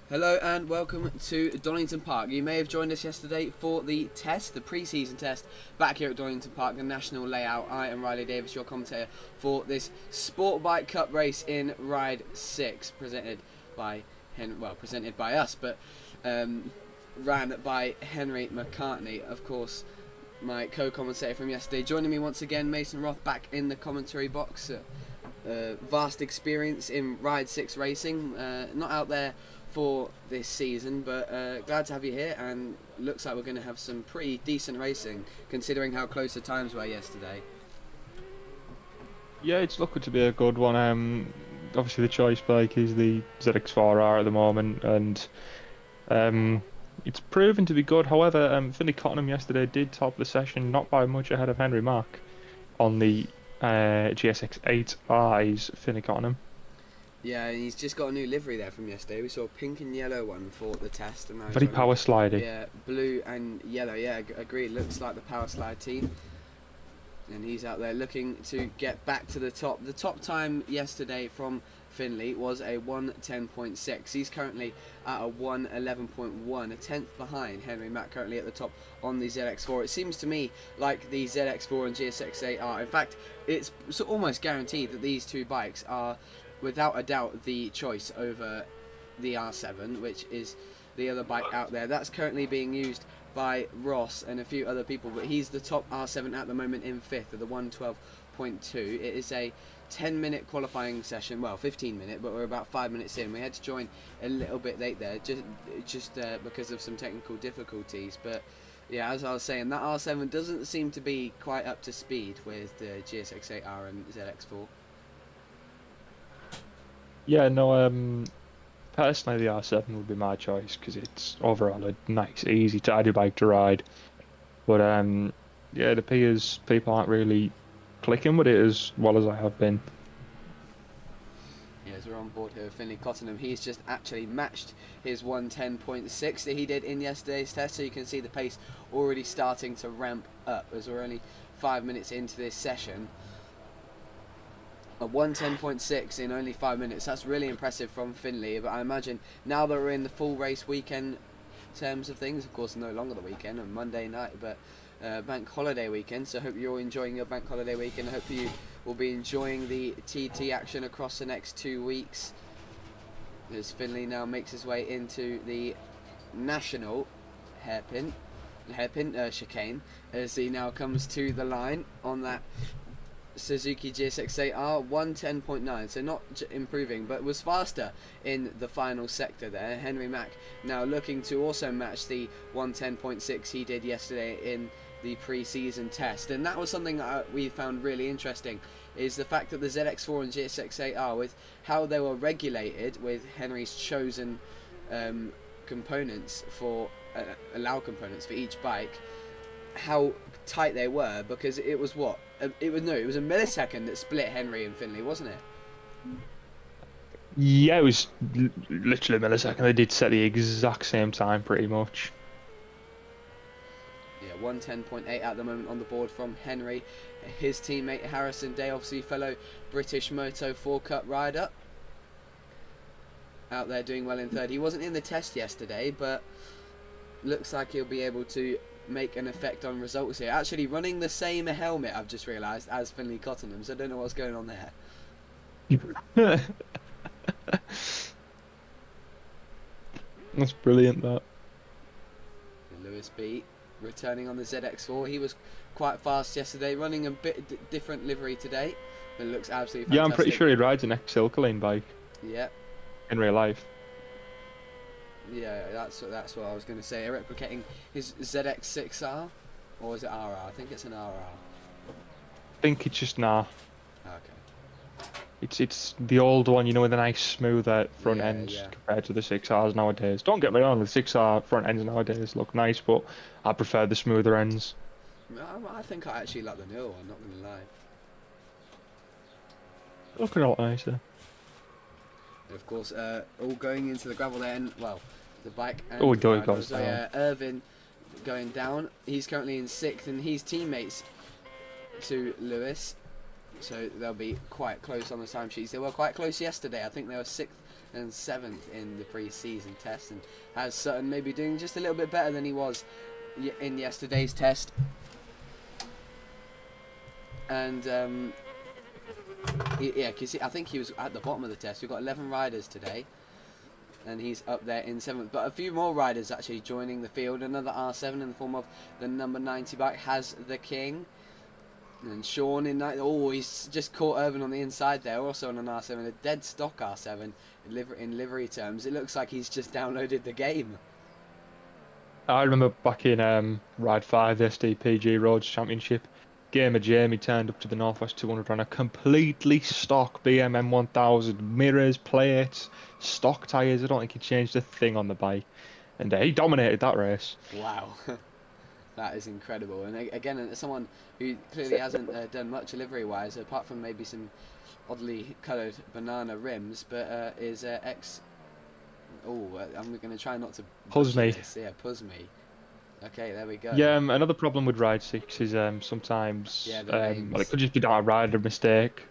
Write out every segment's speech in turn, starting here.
Hello and welcome to Donington Park. You may have joined us yesterday for the test, the pre-season test, back here at Donington Park, the national layout. I am Riley Davis, your commentator for this Sport Bike Cup race in Ride 6, presented by us, but ran by Henry McCartney, of course, my co-commentator from yesterday. Joining me once again, Mason Roth, back in the commentary box. Vast experience in Ride 6 racing, not out there for this season, but glad to have you here, and looks like we're going to have some pretty decent racing considering how close the times were yesterday. Yeah, it's looking to be a good one. Obviously the choice bike is the ZX4R at the moment, and it's proven to be good. However, Finley Cottenham yesterday did top the session, not by much ahead of Henry Mack on the GSX-8Rs. Finley Cottenham. Yeah, and he's just got a new livery there from yesterday. We saw a pink and yellow one for the test. And Very power slidey. Yeah, blue and yellow. Yeah, agreed. Looks like the power slide team. And he's out there looking to get back to the top. The top time yesterday from Finley was a 1:10.6. He's currently at a 1:11.1, a tenth behind Henry Mack, currently at the top on the ZX4. It seems to me like the ZX4 and GSX-8 are. In fact, it's almost guaranteed that these two bikes are, without a doubt, the choice over the R7, which is the other bike out there. That's currently being used by Ross and a few other people, but he's the top R7 at the moment in 5th at the 1:12.2. It is a 10-minute qualifying session, well, 15-minute, but we're about 5 minutes in. We had to join a little bit late there, just because of some technical difficulties. But yeah, as I was saying, that R7 doesn't seem to be quite up to speed with the GSX-8R and ZX4. Yeah, no, personally the R7 would be my choice because it's overall a nice, easy, tidy bike to ride. But yeah, it appears people aren't really clicking with it as well as I have been. Yeah, as we're on board here with Finley Cottenham, he's just actually matched his 1:10.6 that he did in yesterday's test, so you can see the pace already starting to ramp up as we're only 5 minutes into this session. A 1:10.6 in only 5 minutes. That's really impressive from Finley. But I imagine now that we're in the full race weekend terms of things, of course, no longer the weekend on Monday night, but bank holiday weekend. So I hope you're all enjoying your bank holiday weekend. I hope you will be enjoying the TT action across the next 2 weeks, as Finley now makes his way into the national hairpin chicane, as he now comes to the line on that Suzuki GSX-8R. 1:10.9, so not improving, but was faster in the final sector there. Henry Mack now looking to also match the 1:10.6 he did yesterday in the pre-season test, and that was something that we found really interesting, is the fact that the ZX4 and GSX-8R, with how they were regulated with Henry's chosen components for allow components for each bike, how tight they were, because it was what? It was a millisecond that split Henry and Finley, wasn't it? Yeah, it was literally a millisecond. They did set the exact same time pretty much. Yeah, 1:10.8 at the moment on the board from Henry. His teammate Harrison Day, obviously fellow British Moto 4 Cup rider, out there doing well in third. He wasn't in the test yesterday, but looks like he'll be able to make an effect on results here. Actually running the same helmet, I've just realised, as Finley Cottenham, so I don't know what's going on there. That's brilliant, that. Lewis B returning on the ZX4. He was quite fast yesterday, running a bit different livery today, but it looks absolutely fantastic. Yeah, I'm pretty sure he rides an ex-Silkerlane bike. Yeah. In real life. Yeah, that's what I was going to say. Replicating his ZX6R, or is it RR? I think it's an RR. I think it's just nah. Okay. It's the old one, you know, with a nice smoother front end compared to the 6Rs nowadays. Don't get me wrong, the 6R front ends nowadays look nice, but I prefer the smoother ends. I think I actually like the newer one, not going to lie. Looking a lot nicer. Of course, all going into the gravel there, and well, the bike. And oh, it goes down. Yeah, Irvin going down. He's currently in 6th, and he's teammates to Lewis, so they'll be quite close on the timesheets. They were quite close yesterday. I think they were 6th and 7th in the pre-season test, and has Sutton maybe doing just a little bit better than he was in yesterday's test. And yeah, because I think he was at the bottom of the test. We've got 11 riders today, and he's up there in 7th. But a few more riders actually joining the field. Another R7 in the form of the number 90 bike has the King. And Sean in that. Oh, he's just caught Irvin on the inside there, also on an R7, a dead stock R7 in livery terms. It looks like he's just downloaded the game. I remember back in Ride 5, the SDPG Roads Championship, Gamer Jamie turned up to the Northwest 200 on a completely stock BM 1000, mirrors, plates, stock tyres. I don't think he changed a thing on the bike, and he dominated that race. Wow. That is incredible. And again, someone who clearly hasn't done much livery-wise, apart from maybe some oddly coloured banana rims, but is ex... Oh, I'm going to try not to... Puzme. Yeah, Puzme. Okay, there we go. Yeah, another problem with Ride 6 is sometimes... Yeah, well, it could just be down a rider mistake.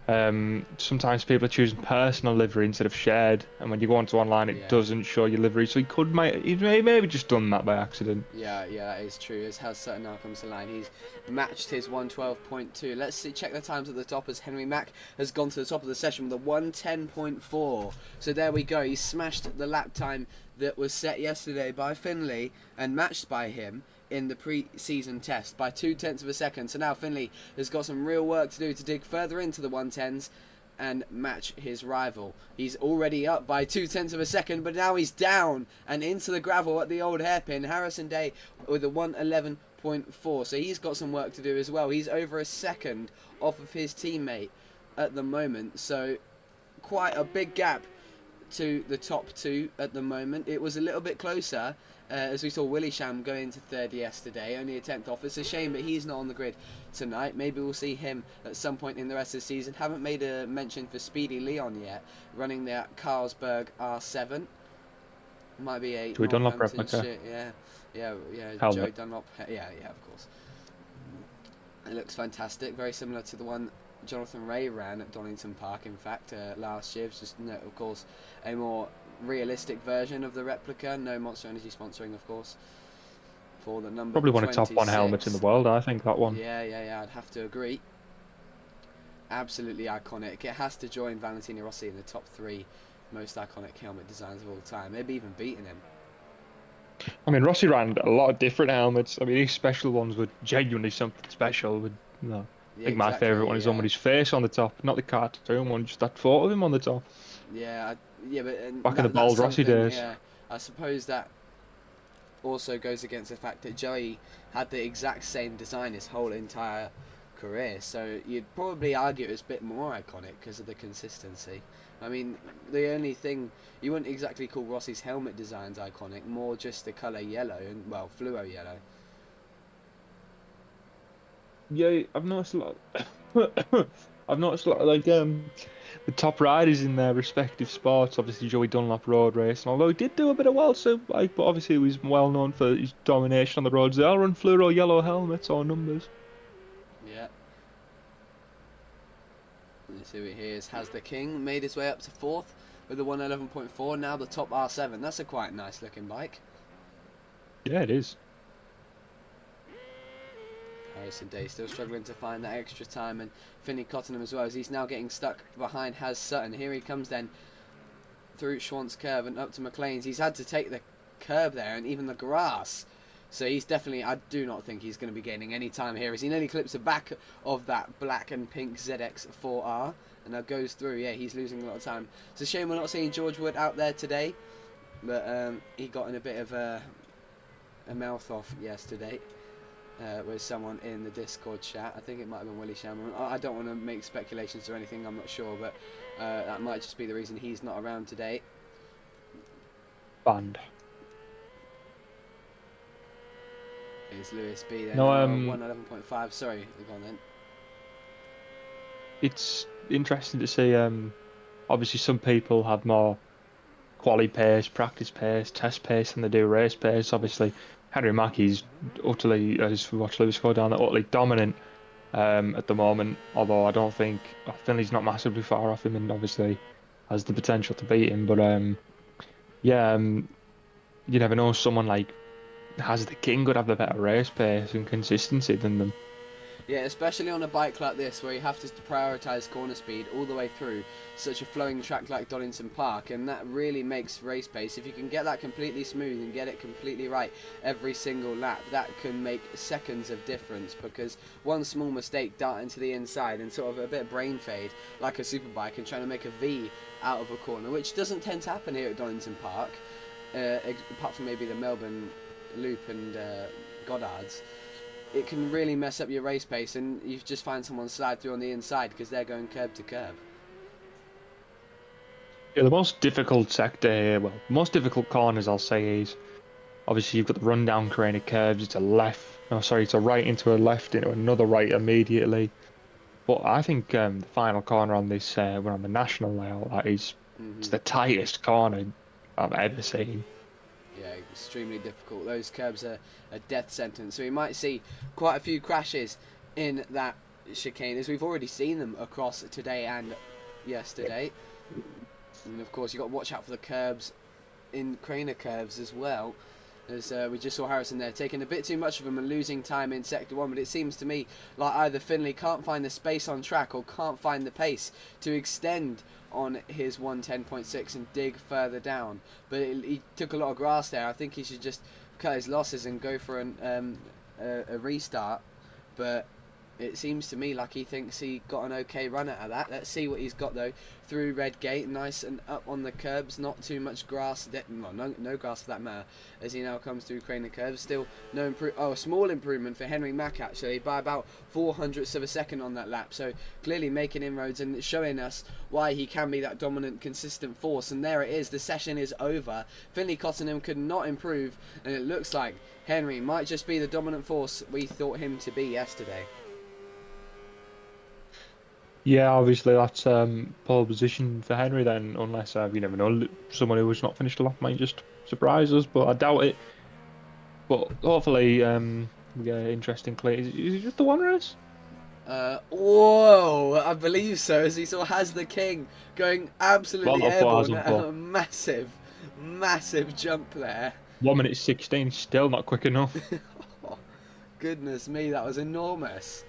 Sometimes people are choosing personal livery instead of shared, and when you go onto online, it doesn't show your livery. So he may maybe just done that by accident. Yeah, that is true. As how Sutton now comes to line, he's matched his 112.2. Let's check the times at the top as Henry Mack has gone to the top of the session with a 110.4. So there we go. He smashed the lap time that was set yesterday by Finley and matched by him in the pre-season test by 0.2 of a second. So now Finley has got some real work to do to dig further into the 110s and match his rival. He's already up by 0.2 of a second, but now he's down and into the gravel at the old hairpin. Harrison Day with a 111.4, so he's got some work to do as well. He's over a second off of his teammate at the moment, so quite a big gap to the top two at the moment. It was a little bit closer as we saw Willie Sham go into third yesterday, only a 10th off. It's a shame that he's not on the grid tonight. Maybe we'll see him at some point in the rest of the season. Haven't made a mention for Speedy Leon yet, running the Carlsberg R7. Might be a Joey Dunlop replica. Yeah, Helmet. Joey Dunlop. Yeah, of course. It looks fantastic, very similar to the one Jonathan Ray ran at Donington Park, in fact, last year. It's just, of course, a more realistic version of the replica. No Monster Energy sponsoring, of course, for the number Probably one of the top 26. one helmets in the world, I think, that one. Yeah, I'd have to agree. Absolutely iconic. It has to join Valentino Rossi in the top 3 most iconic helmet designs of all time, maybe even beating him. I mean, Rossi ran a lot of different helmets. I mean, these special ones were genuinely something special. I think my favourite one is the one with his face on the top, not the cartoon one, just that photo of him on the top. But back in the Bald Rossi days. Yeah, I suppose that also goes against the fact that Joey had the exact same design his whole entire career, so you'd probably argue it was a bit more iconic because of the consistency. I mean, the only thing you wouldn't exactly call Rossi's helmet designs iconic, more just the colour yellow and, well, fluo yellow. Yeah, I've noticed a lot. I've noticed a lot of, like, the top riders in their respective sports. Obviously, Joey Dunlop road racing, although he did do a bit of well Superbike, but obviously he was well known for his domination on the roads. They all run fluoro yellow helmets or numbers. Yeah. Let's see what he is. Has the King made his way up to 4th with the 111.4. Now the top R7. That's a quite nice looking bike. Yeah, it is. Harrison Day still struggling to find that extra time, and Finney Cottenham as well, as he's now getting stuck behind Has Sutton. Here he comes then through Schwantz Curve and up to McLean's. He's had to take the curb there and even the grass, so he's definitely, I do not think he's going to be gaining any time here as he nearly clips the back of that black and pink ZX4R and now goes through. Yeah, he's losing a lot of time. It's a shame we're not seeing George Wood out there today, but he got in a bit of a mouth off yesterday with someone in the Discord chat. I think it might have been Willie Shamron. I don't want to make speculations or anything, I'm not sure, but that might just be the reason he's not around today. Banned. Is Lewis B then? No, 111.5. Sorry, go on then. It's interesting to see. Obviously, some people have more quali pace, practice pace, test pace than they do race pace. Obviously, Henry Mackey's utterly, as we watch Lewis go down, utterly dominant at the moment. Although I think he's not massively far off him, and obviously has the potential to beat him. But yeah, you never know. Someone like Has the King could have the better race pace and consistency than them. Yeah, especially on a bike like this where you have to prioritise corner speed all the way through such a flowing track like Donington Park, and that really makes race pace. If you can get that completely smooth and get it completely right every single lap, that can make seconds of difference, because one small mistake darting to the inside and sort of a bit of brain fade like a superbike and trying to make a V out of a corner, which doesn't tend to happen here at Donington Park, apart from maybe the Melbourne Loop and Goddard's. It can really mess up your race pace, and you just find someone slide through on the inside because they're going curb to curb. Yeah, the most difficult sector here, well, most difficult corners I'll say is obviously you've got the rundown crane of curves. It's a left, oh sorry, it's a right into a left into another right immediately. But I think the final corner on this, we're on the national layout, that is, it's the tightest corner I've ever seen. Yeah, extremely difficult. Those curbs are a death sentence. So we might see quite a few crashes in that chicane, as we've already seen them across today and yesterday. And of course, you've got to watch out for the curbs in Craner curves as well. As we just saw Harrison there taking a bit too much of them and losing time in sector 1, but it seems to me like either Finley can't find the space on track or can't find the pace to extend on his 110.6 and dig further down. But he took a lot of grass there. I think he should just cut his losses and go for a restart. But it seems to me like he thinks he got an okay run out of that. Let's see what he's got though. Through Red Gate, nice and up on the curbs, not too much grass, no grass for that matter, as he now comes through Craner curves. Still no a small improvement for Henry Mack actually, by about 0.04 of a second on that lap. So clearly making inroads and showing us why he can be that dominant, consistent force. And there it is, the session is over. Finley Cottenham could not improve, and it looks like Henry might just be the dominant force we thought him to be yesterday. Yeah, obviously that's pole position for Henry then, unless you never know, someone who's not finished a lap might just surprise us, but I doubt it. But hopefully, we get an interesting play. Is it just the one race? Whoa, I believe so, as he sort of has the King going absolutely airborne at a massive jump there. 1 minute 16, still not quick enough. Oh, goodness me, that was enormous.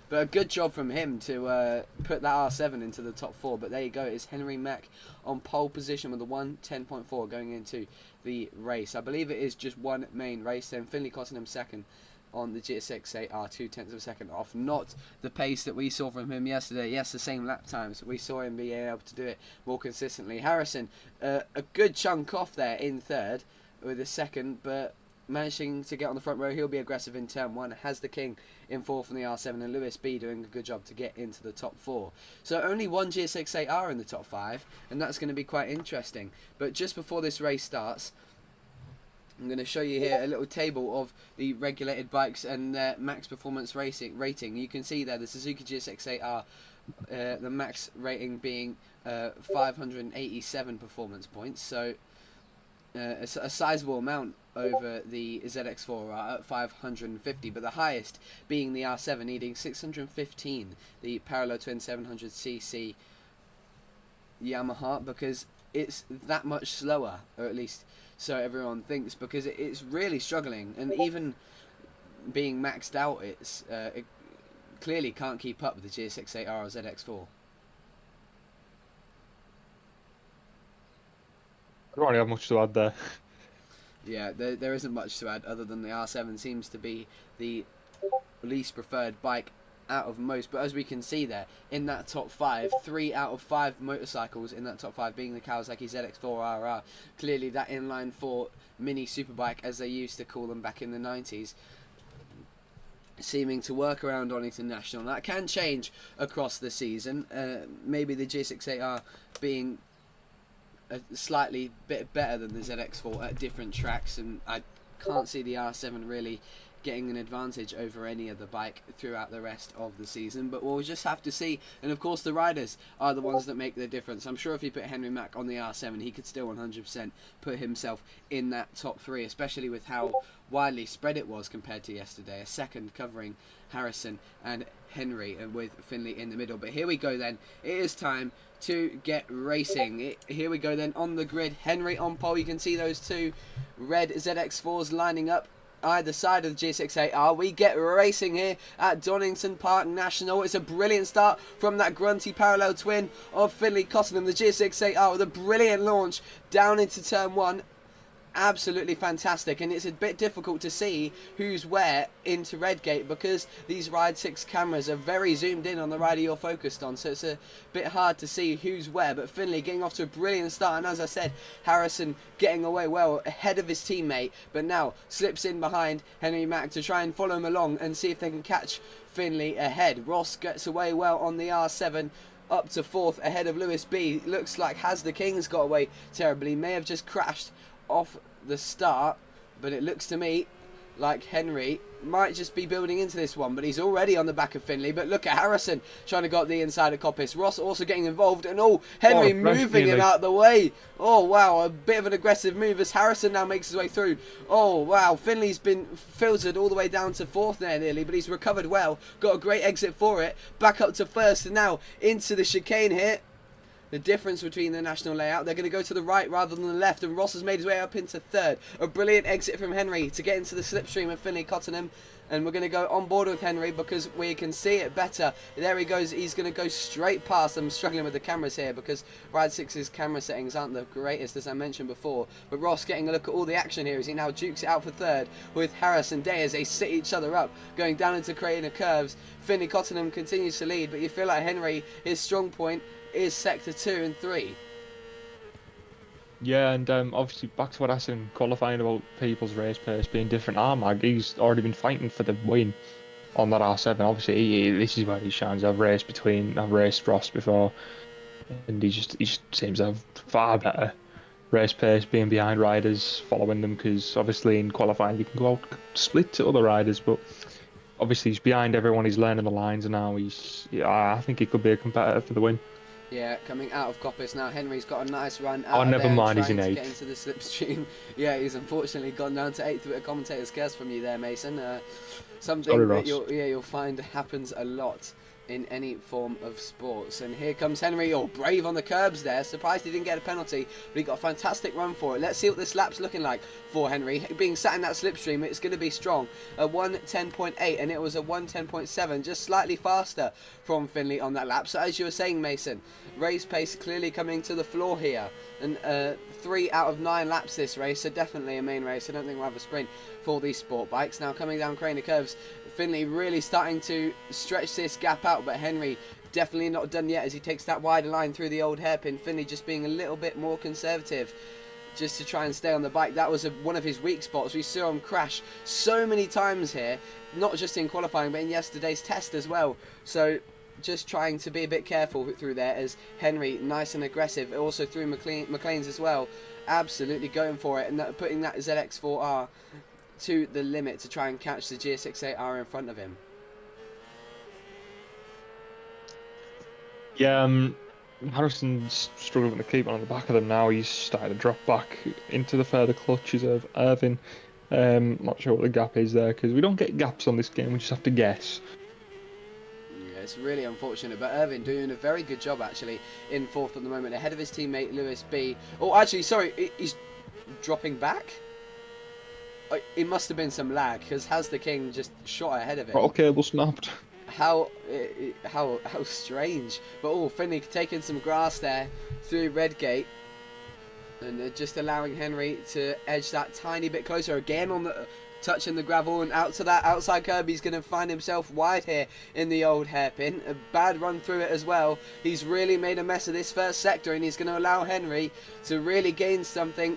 But a good job from him to put that R7 into the top 4. But there you go, it's Henry Mack on pole position with the 1:10.4 going into the race. I believe it is just one main race. Then Finley Cottenham second on the GSX-8R, 0.2 of a second off. Not the pace that we saw from him yesterday. Yes, the same lap times, but we saw him being able to do it more consistently. Harrison, a good chunk off there in third with a second, but managing to get on the front row. He'll be aggressive in turn 1. Has the King in 4th from the R7, and Lewis B doing a good job to get into the top 4. So only one GSX-8R in the top 5, and that's going to be quite interesting. But just before this race starts, I'm going to show you here a little table of the regulated bikes and their max performance rating. You can see there the Suzuki GSX-8R, the max rating being 587 performance points. So a sizable amount over the ZX4 at 550, but the highest being the R7 needing 615, the parallel twin 700cc Yamaha, because it's that much slower, or at least so everyone thinks, because it's really struggling, and even being maxed out, it clearly can't keep up with the GSX-8R or ZX4. I don't really have much to add there. Yeah, there isn't much to add other than the R7 seems to be the least preferred bike out of most. But as we can see there, in that top 5, 3 out of 5 motorcycles in that top 5 being the Kawasaki ZX4RR. Clearly that inline 4 mini superbike, as they used to call them back in the 90s, seeming to work around Donington National. That can change across the season. Maybe the GSX-8R being a slightly bit better than the ZX4 at different tracks, and I can't see the R7 really getting an advantage over any other bike throughout the rest of the season, but we'll just have to see. And of course the riders are the ones that make the difference. I'm sure if you put Henry Mack on the R7, he could still 100% put himself in that top 3, especially with how widely spread it was compared to yesterday. A second covering Harrison and Henry, and with Finley in the middle. But here we go then, it is time to get racing. Here we go then on the grid. Henry on pole. You can see those two red ZX4s lining up either side of the G68R. We get racing here at Donington Park National. It's a brilliant start from that grunty parallel twin of Finley Cottenham, the G68R, with a brilliant launch down into turn 1. Absolutely fantastic, and it's a bit difficult to see who's where into Redgate because these Ride 6 cameras are very zoomed in on the rider you're focused on, so it's a bit hard to see who's where. But Finley getting off to a brilliant start, and as I said, Harrison getting away well ahead of his teammate, but now slips in behind Henry Mack to try and follow him along and see if they can catch Finley ahead. Ross gets away well on the R7, up to 4th ahead of Lewis B. Looks like Has the King's got away terribly, may have just crashed off the start, but it looks to me like Henry might just be building into this one, but he's already on the back of Finley. But look at Harrison trying to go up the inside of Coppice. Ross also getting involved, and Henry moving him out of the way. Oh wow, a bit of an aggressive move as Harrison now makes his way through. Oh wow, Finley's been filtered all the way down to 4th there nearly, but he's recovered well, got a great exit for it, back up to 1st, and now into the chicane here. The difference between the national layout, they're going to go to the right rather than the left, and Ross has made his way up into 3rd. A brilliant exit from Henry to get into the slipstream of Finley Cottenham, and we're going to go on board with Henry because we can see it better. There he goes, he's going to go straight past. I'm struggling with the cameras here because Ride 6's camera settings aren't the greatest, as I mentioned before, but Ross getting a look at all the action here as he now dukes it out for 3rd with Harris and Day as they sit each other up, going down into creating the curves. Finley Cottenham continues to lead, but you feel like Henry, his strong point is sector 2 and 3. Yeah, and obviously back to what I said in qualifying about people's race pace being different. Armag, he's already been fighting for the win on that R7. Obviously, this is where he shines. I've raced Ross before, and he just seems to have far better race pace, being behind riders, following them, because obviously in qualifying you can go out split to other riders, but obviously he's behind everyone. He's learning the lines, and now I think he could be a competitor for the win. Yeah, coming out of Coppice now, Henry's got a nice run out never mind, he's in 8th. Get into the slipstream. Yeah, he's unfortunately gone down to 8th with a commentator's curse from you there, Mason. Something Sorry, that you'll find happens a lot in any form of sports. And here comes Henry, brave on the curbs there. Surprised he didn't get a penalty, but he got a fantastic run for it. Let's see what this lap's looking like for Henry. Being sat in that slipstream, it's going to be strong. A 1:10.8, and it was a 1:10.7, just slightly faster from Finley on that lap. So as you were saying, Mason, race pace clearly coming to the floor here. And 3 out of 9 laps this race, so definitely a main race. I don't think we'll have a sprint for these sport bikes. Now coming down Crane curves, Finley really starting to stretch this gap out, but Henry definitely not done yet as he takes that wider line through the old hairpin. Finley just being a little bit more conservative just to try and stay on the bike. That was one of his weak spots. We saw him crash so many times here, not just in qualifying but in yesterday's test as well. So just trying to be a bit careful through there as Henry, nice and aggressive, also through McLean's as well, absolutely going for it, and putting that ZX4R to the limit to try and catch the GS68R in front of him. Yeah, Harrison's struggling to keep on the back of them now. He's starting to drop back into the further clutches of Irvin. Not sure what the gap is there because we don't get gaps on this game, we just have to guess. Yeah, it's really unfortunate, but Irvin doing a very good job actually in 4th at the moment, ahead of his teammate Lewis B. Oh, actually, sorry, he's dropping back? It must have been some lag because Has the King just shot ahead of him. Throttle cable snapped. How strange. But Finley taking some grass there through Redgate and just allowing Henry to edge that tiny bit closer again on the touching the gravel and out to that outside curb. He's going to find himself wide here in the old hairpin. A bad run through it as well. He's really made a mess of this first sector, and he's going to allow Henry to really gain something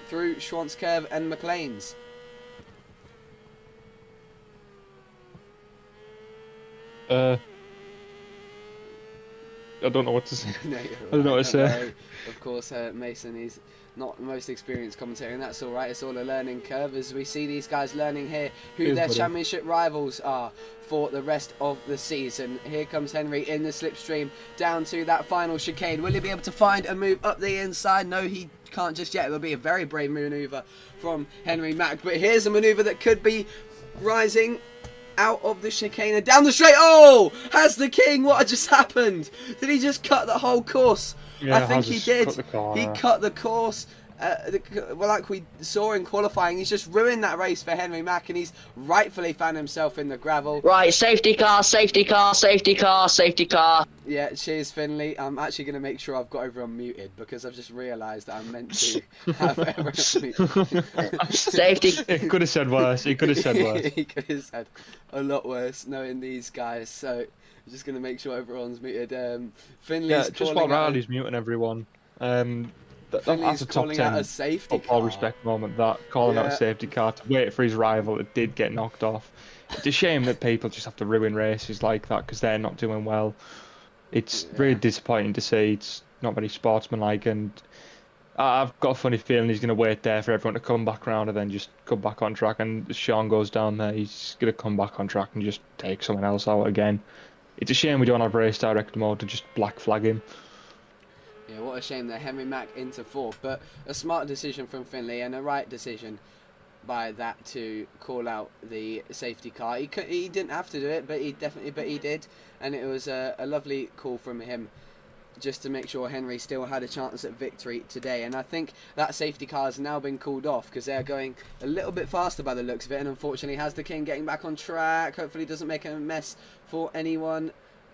through Schwantz curve and McLean's. I don't know what to say. No, I don't know what to say. Of course, Mason, he's not the most experienced commentator, and that's all right. It's all a learning curve as we see these guys learning here who their championship rivals are for the rest of the season. Here comes Henry in the slipstream down to that final chicane. Will he be able to find a move up the inside? No, he can't just yet. It'll be a very brave manoeuvre from Henry Mack, but here's a manoeuvre that could be rising out of the chicane and down the straight. Oh, has the king? What just happened? Did he just cut the whole course? Yeah, I think he did. He cut the course. Well, like we saw in qualifying, he's just ruined that race for Henry Mack, and he's rightfully found himself in the gravel. Right, safety car, safety car, safety car, safety car. Yeah, cheers, Finley. I'm actually going to make sure I've got everyone muted because I've just realised that I'm meant to have everyone muted. Safety. He could have said worse. He could have said worse. He could have said a lot worse knowing these guys. So I'm just going to make sure everyone's muted. Finley's just while Riley's muting everyone. That's a top 10 a safety football car. respect moment, that calling out a safety car to wait for his rival that did get knocked off. It's a shame that people just have to ruin races like that because they're not doing well. It's really disappointing to see. It's not very sportsmanlike, and I've got a funny feeling he's going to wait there for everyone to come back round and then just come back on track. And as Sean goes down there, he's going to come back on track and just take someone else out again. It's a shame we don't have race direct mode to just black flag him. Yeah, what a shame that Henry Mack into fourth, but a smart decision from Finley and a right decision by that to call out the safety car. He didn't have to do it, but he did, and it was a lovely call from him just to make sure Henry still had a chance at victory today. And I think that safety car has now been called off because they're going a little bit faster by the looks of it, and unfortunately has the king getting back on track. Hopefully doesn't make a mess for anyone.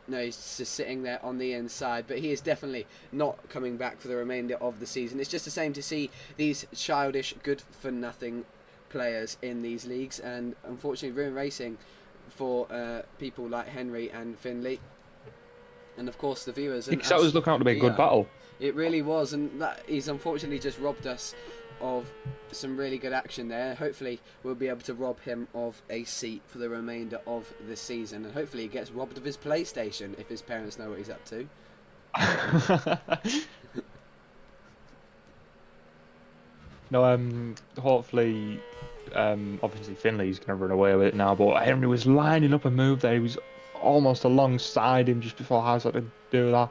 No, he's just sitting there on the inside, but he is definitely not coming back for the remainder of the season. It's just a shame to see these childish, good-for-nothing players in these leagues, and unfortunately ruin racing for people like Henry and Finley, and of course the viewers. Because that was looking out to be a good battle. It really was, and that he's unfortunately just robbed us of some really good action there. Hopefully we'll be able to rob him of a seat for the remainder of the season, and hopefully he gets robbed of his PlayStation if his parents know what he's up to. No, hopefully, obviously Finley's going to run away with it now, but Henry was lining up a move there. He was almost alongside him just before Hazard to do that.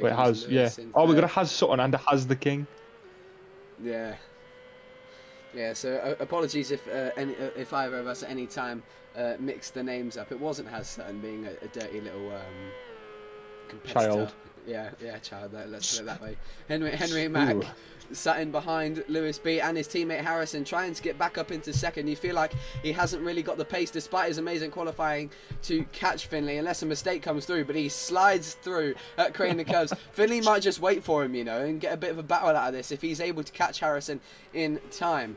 Wait, has, yeah. Oh, we're going to has Sutton and has the king. Yeah. Yeah, so apologies if either of us at any time mixed the names up. It wasn't Has Sutton being a dirty little competitor. Child. Yeah, child. Let's put it that way. Henry Mack sat in behind Lewis B and his teammate Harrison, trying to get back up into second. You feel like he hasn't really got the pace, despite his amazing qualifying, to catch Finley, unless a mistake comes through. But he slides through at creating the curves. Finley might just wait for him, you know, and get a bit of a battle out of this if he's able to catch Harrison in time.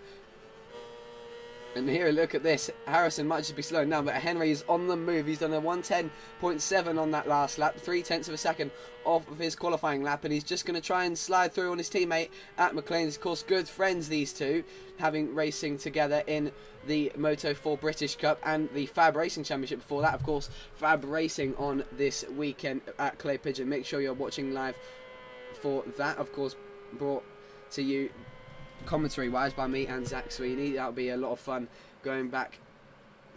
And here, look at this. Harrison might just be slowing down, but Henry is on the move. He's done a 110.7 on that last lap, 0.3 of a second off of his qualifying lap, and he's just going to try and slide through on his teammate at McLean's. Of course, good friends, these two, having racing together in the Moto4 British Cup and the Fab Racing Championship before that. Of course, Fab Racing on this weekend at Clay Pigeon. Make sure you're watching live for that. Of course, brought to you commentary wise by me and Zach Sweeney. That'll be a lot of fun going back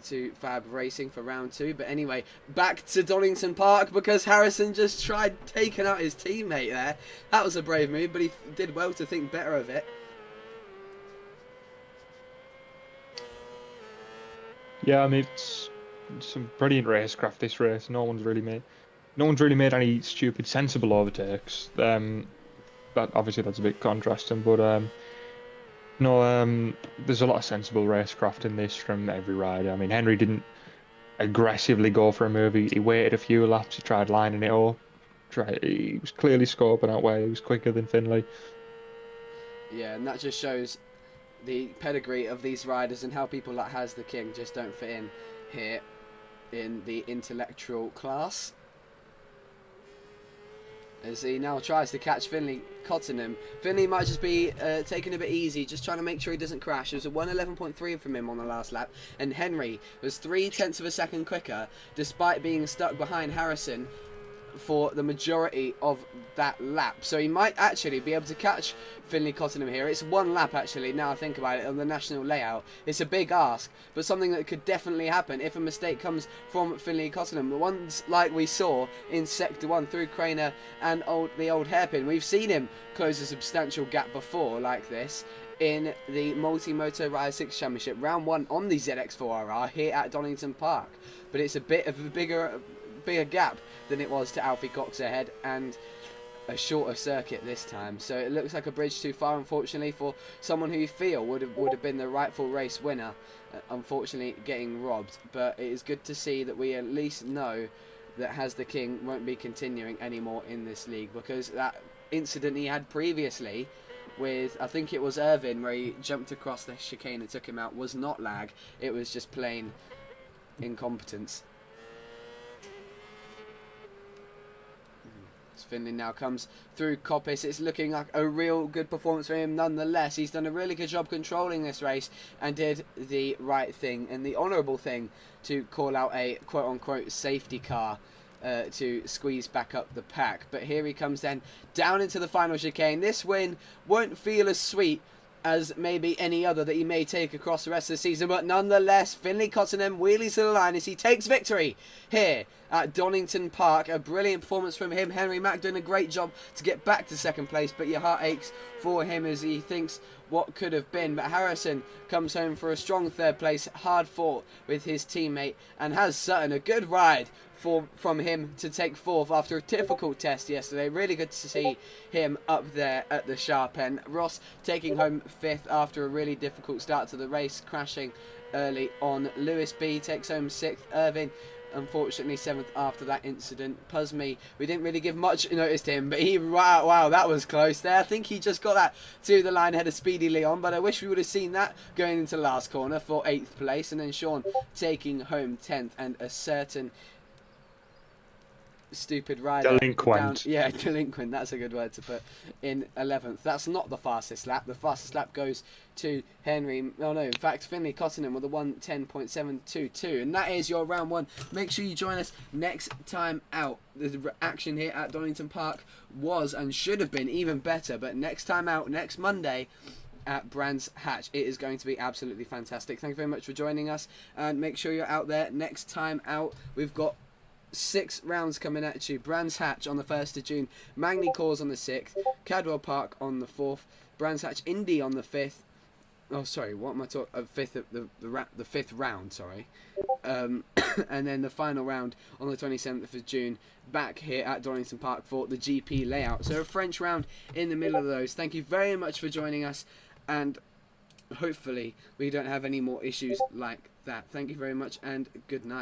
to Fab Racing for round 2. But anyway, back to Donington Park, because Harrison just tried taking out his teammate there. That was a brave move, but he did well to think better of it. Yeah, I mean, it's some brilliant racecraft, this race. No one's really made any stupid, sensible overtakes. That obviously that's a bit contrasting, but no, there's a lot of sensible racecraft in this from every rider. I mean, Henry didn't aggressively go for a move. He waited a few laps. He tried lining it up. He was clearly scoping out where he was quicker than Finley. Yeah, and that just shows the pedigree of these riders and how people like Has the King just don't fit in here in the intellectual class. as he now tries to catch Finley Cottenham. Finley might just be taking it a bit easy, just trying to make sure he doesn't crash. It was a 1:11.3 from him on the last lap, and Henry was 0.3 of a second quicker, despite being stuck behind Harrison for the majority of that lap. So he might actually be able to catch Finley Cottenham here. It's one lap actually, now I think about it, on the national layout. It's a big ask, but something that could definitely happen if a mistake comes from Finley Cottenham. The ones like we saw in Sector 1 through Craner and the old hairpin. We've seen him close a substantial gap before like this in the Multi-Moto Rise 6 Championship, round 1 on the ZX4RR here at Donington Park. But it's a bit of a bigger gap than it was to Alfie Cox ahead, and a shorter circuit this time. So it looks like a bridge too far, unfortunately, for someone who you feel would have been the rightful race winner. Unfortunately, getting robbed. But it is good to see that we at least know that Has the King won't be continuing anymore in this league, because that incident he had previously with, I think it was Irvin, where he jumped across the chicane and took him out, was not lag. It was just plain incompetence. Finley now comes through Coppice. It's looking like a real good performance for him nonetheless. He's done a really good job controlling this race and did the right thing and the honourable thing to call out a quote-unquote safety car to squeeze back up the pack. But here he comes then down into the final chicane. This win won't feel as sweet as maybe any other that he may take across the rest of the season, but nonetheless, Finley Cottenham wheelies to the line as he takes victory here at Donington Park. A brilliant performance from him. Henry Mack doing a great job to get back to second place, but your heart aches for him as he thinks what could have been. But Harrison comes home for a strong third place, hard fought with his teammate, and has Sutton a good ride from him to take fourth after a difficult test yesterday. Really good to see him up there at the sharp end. Ross taking home fifth after a really difficult start to the race, crashing early on. Lewis B takes home sixth. Irvin, unfortunately, seventh after that incident. Pusme, we didn't really give much notice to him, but wow, that was close there. I think he just got that to the line ahead of Speedy Leon, but I wish we would have seen that going into last corner for 8th place. And then Sean taking home 10th, and a certain stupid rider delinquent. Delinquent, that's a good word to put, in 11th. That's not the fastest lap. The fastest lap goes to Henry, in fact Finley Cottenham with a 1:10.722, and that is your round 1. Make sure you join us next time out. The action here at Donington Park was and should have been even better, but next time out, next Monday at Brands Hatch, it is going to be absolutely fantastic. Thank you very much for joining us, and make sure you're out there next time out. We've got 6 rounds coming at you. Brands Hatch on the 1st of June, Mangley Cause on the 6th, Cadwell Park on the 4th, Brands Hatch Indy on the 5th. Oh, sorry, what am I talking? 5th, the 5th round, sorry. And then the final round on the 27th of June, back here at Donington Park for the GP layout. So a French round in the middle of those. Thank you very much for joining us, and hopefully we don't have any more issues like that. Thank you very much, and good night.